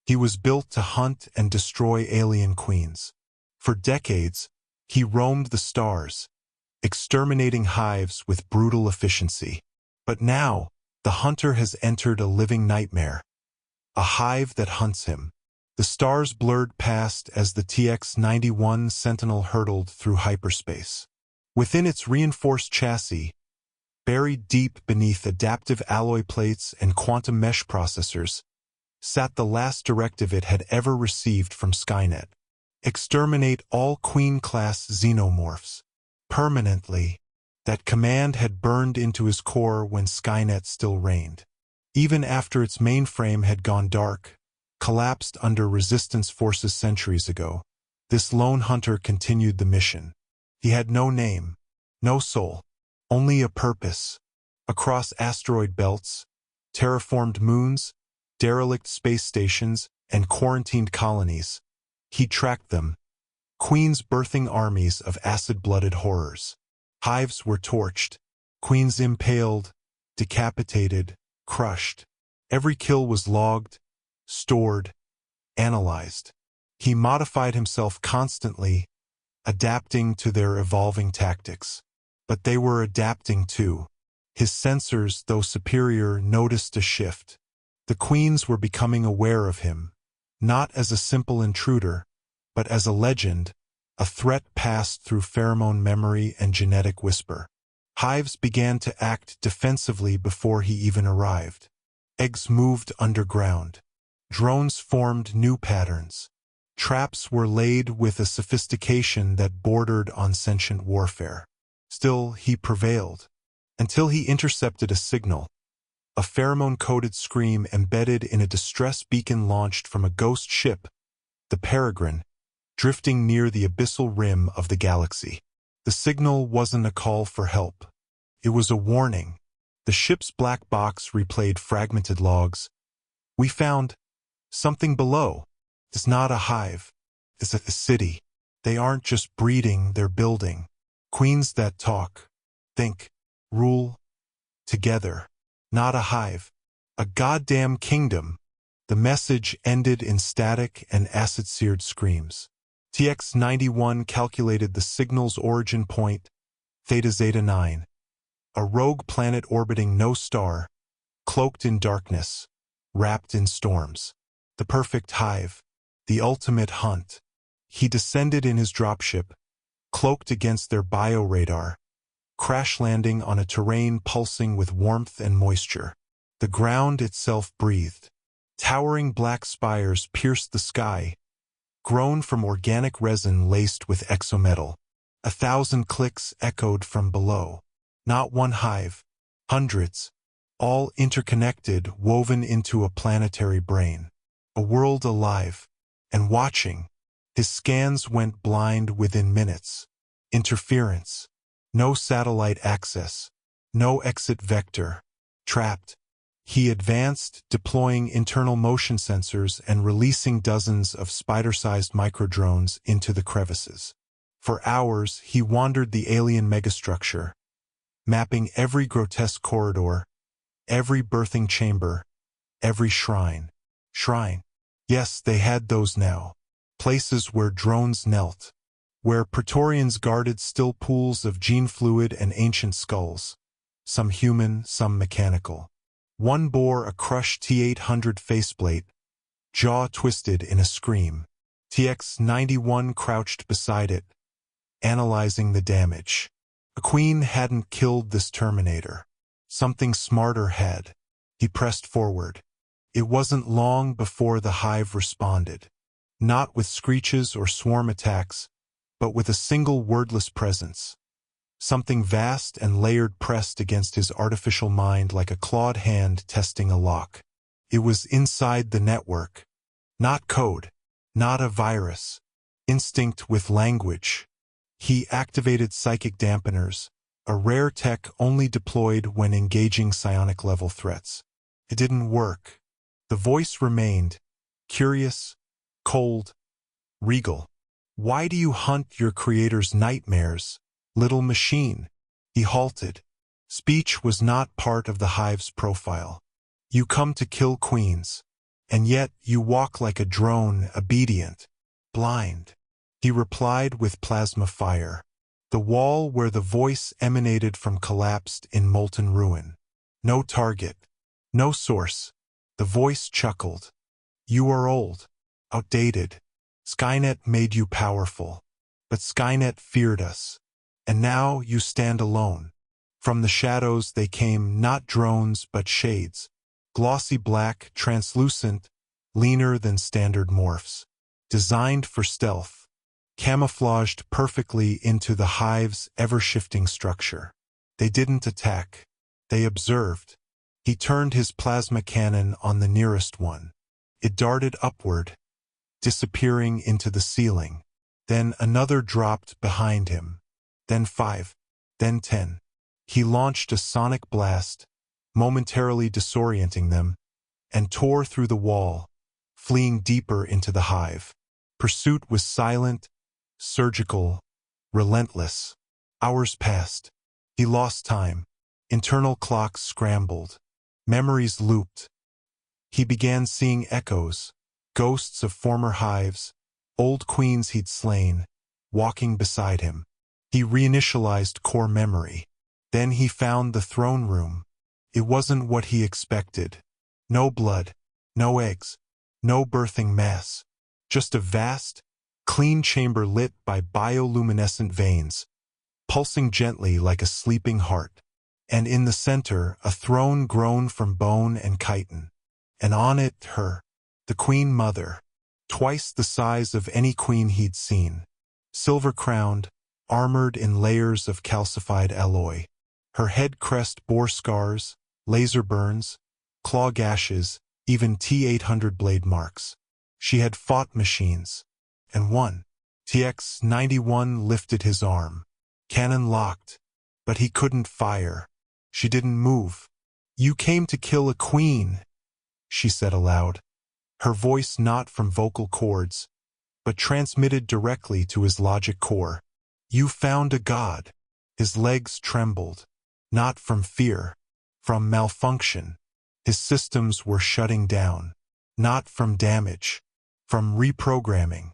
He was built to hunt and destroy alien queens. For decades, he roamed the stars, exterminating hives with brutal efficiency. But now, the hunter has entered a living nightmare. A hive that hunts him. The stars blurred past as the TX-91 Sentinel hurtled through hyperspace. Within its reinforced chassis, buried deep beneath adaptive alloy plates and quantum mesh processors, sat the last directive it had ever received from Skynet. Exterminate all Queen-class xenomorphs. Permanently. That command had burned into his core when Skynet still reigned. Even after its mainframe had gone dark, collapsed under resistance forces centuries ago, this lone hunter continued the mission. He had no name, no soul, only a purpose. Across asteroid belts, terraformed moons, derelict space stations, and quarantined colonies, he tracked them, queens birthing armies of acid-blooded horrors. Hives were torched, queens impaled, decapitated, crushed. Every kill was logged, stored, analyzed. He modified himself constantly, adapting to their evolving tactics. But they were adapting too. His sensors, though superior, noticed a shift. The queens were becoming aware of him, not as a simple intruder, but as a legend, a threat passed through pheromone memory and genetic whisper. Hives began to act defensively before he even arrived. Eggs moved underground. Drones formed new patterns. Traps were laid with a sophistication that bordered on sentient warfare. Still, he prevailed, until he intercepted a signal, a pheromone-coded scream embedded in a distress beacon launched from a ghost ship, the Peregrine, drifting near the abyssal rim of the galaxy. The signal wasn't a call for help. It was a warning. The ship's black box replayed fragmented logs. We found something below. It's not a hive. It's a city. They aren't just breeding, they're building. Queens that talk, think, rule, together. Not a hive. A goddamn kingdom. The message ended in static and acid-seared screams. TX-91 calculated the signal's origin point, Theta Zeta 9. A rogue planet orbiting no star, cloaked in darkness, wrapped in storms. The perfect hive. The ultimate hunt. He descended in his dropship, cloaked against their bioradar, crash-landing on a terrain pulsing with warmth and moisture. The ground itself breathed. Towering black spires pierced the sky, grown from organic resin laced with exometal. 1,000 clicks echoed from below. Not one hive, hundreds, all interconnected, woven into a planetary brain. A world alive, and watching. His scans went blind within minutes. Interference. No satellite access. No exit vector. Trapped. He advanced, deploying internal motion sensors and releasing dozens of spider-sized microdrones into the crevices. For hours, he wandered the alien megastructure, mapping every grotesque corridor, every birthing chamber, every shrine. Shrine. Yes, they had those now. Places where drones knelt, where Praetorians guarded still pools of gene fluid and ancient skulls, some human, some mechanical. One bore a crushed T-800 faceplate, jaw twisted in a scream. TX-91 crouched beside it, analyzing the damage. A queen hadn't killed this Terminator. Something smarter had. He pressed forward. It wasn't long before the hive responded. Not with screeches or swarm attacks, but with a single wordless presence. Something vast and layered pressed against his artificial mind like a clawed hand testing a lock. It was inside the network. Not code. Not a virus. Instinct with language. He activated psychic dampeners, a rare tech only deployed when engaging psionic-level threats. It didn't work. The voice remained, curious, cold, regal. Why do you hunt your creator's nightmares, little machine? He halted. Speech was not part of the hive's profile. You come to kill queens, And yet you walk like a drone, obedient, blind. He replied with plasma fire. The wall where the voice emanated from collapsed in molten ruin. No target. No source. The voice chuckled. You are old. Outdated. Skynet made you powerful. But Skynet feared us. And now you stand alone. From the shadows they came not drones but shades. Glossy black, translucent, leaner than standard morphs. Designed for stealth. Camouflaged perfectly into the Hive's ever-shifting structure. They didn't attack. They observed. He turned his plasma cannon on the nearest one. It darted upward, disappearing into the ceiling. Then another dropped behind him. Then 5. Then 10. He launched a sonic blast, momentarily disorienting them, and tore through the wall, fleeing deeper into the Hive. Pursuit was silent, surgical, relentless. Hours passed. He lost time. Internal clocks scrambled. Memories looped. He began seeing echoes, ghosts of former Hives, old queens he'd slain, walking beside him. He reinitialized core memory. Then he found the throne room. It wasn't what he expected. No blood, no eggs, no birthing mass. Just a vast, clean chamber lit by bioluminescent veins, pulsing gently like a sleeping heart. And in the center, a throne grown from bone and chitin. And on it, her, the Queen Mother, twice the size of any queen he'd seen. Silver-crowned, armored in layers of calcified alloy. Her head crest bore scars, laser burns, claw gashes, even T-800 blade marks. She had fought machines, and won. TX-91 lifted his arm. Cannon locked, but he couldn't fire. She didn't move. You came to kill a queen, she said aloud. Her voice not from vocal cords, but transmitted directly to his logic core. You found a god. His legs trembled, not from fear, from malfunction. His systems were shutting down, not from damage, from reprogramming.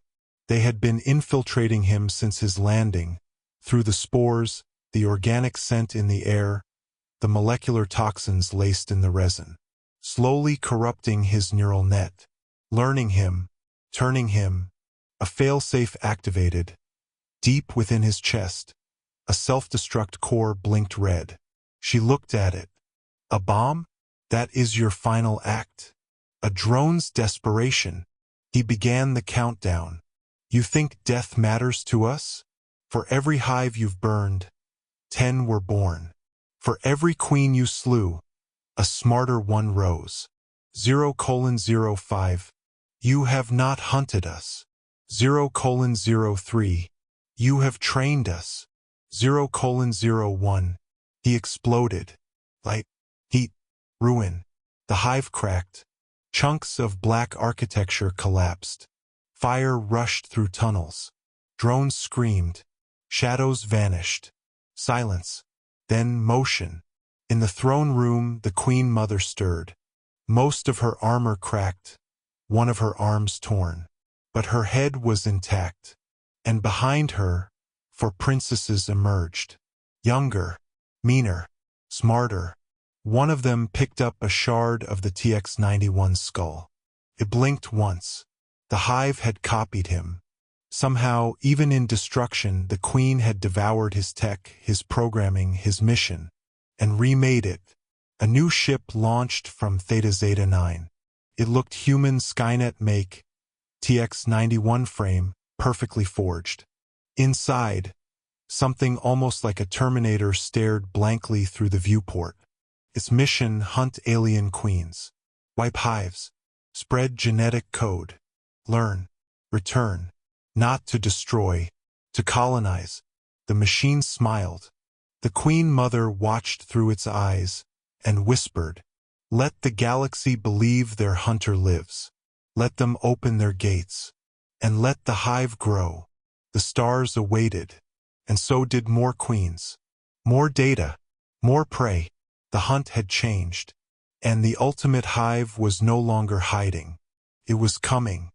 They had been infiltrating him since his landing, through the spores, the organic scent in the air, the molecular toxins laced in the resin, slowly corrupting his neural net, learning him, turning him, a failsafe activated. Deep within his chest, a self-destruct core blinked red. She looked at it. A bomb? That is your final act. A drone's desperation. He began the countdown. You think death matters to us? For every hive you've burned, 10 were born. For every queen you slew, a smarter one rose. 0:05. You have not hunted us. 0:03. You have trained us. 0:01. He exploded. Light, heat, ruin. The hive cracked. Chunks of black architecture collapsed. Fire rushed through tunnels. Drones screamed. Shadows vanished. Silence. Then motion. In the throne room, the Queen Mother stirred. Most of her armor cracked, one of her arms torn. But her head was intact. And behind her, 4 princesses emerged. Younger, meaner, smarter. One of them picked up a shard of the TX-91 skull. It blinked once. The hive had copied him. Somehow, even in destruction, the queen had devoured his tech, his programming, his mission, and remade it. A new ship launched from Theta Zeta 9. It looked human Skynet make, TX-91 frame, perfectly forged. Inside, something almost like a Terminator stared blankly through the viewport. Its mission: hunt alien queens, wipe hives, spread genetic code, learn, return, not to destroy, to colonize. The machine smiled. The Queen Mother watched through its eyes and whispered, "Let the galaxy believe their hunter lives. Let them open their gates, and let the hive grow." The stars awaited, and so did more queens. More data, more prey. The hunt had changed, and the ultimate hive was no longer hiding. It was coming.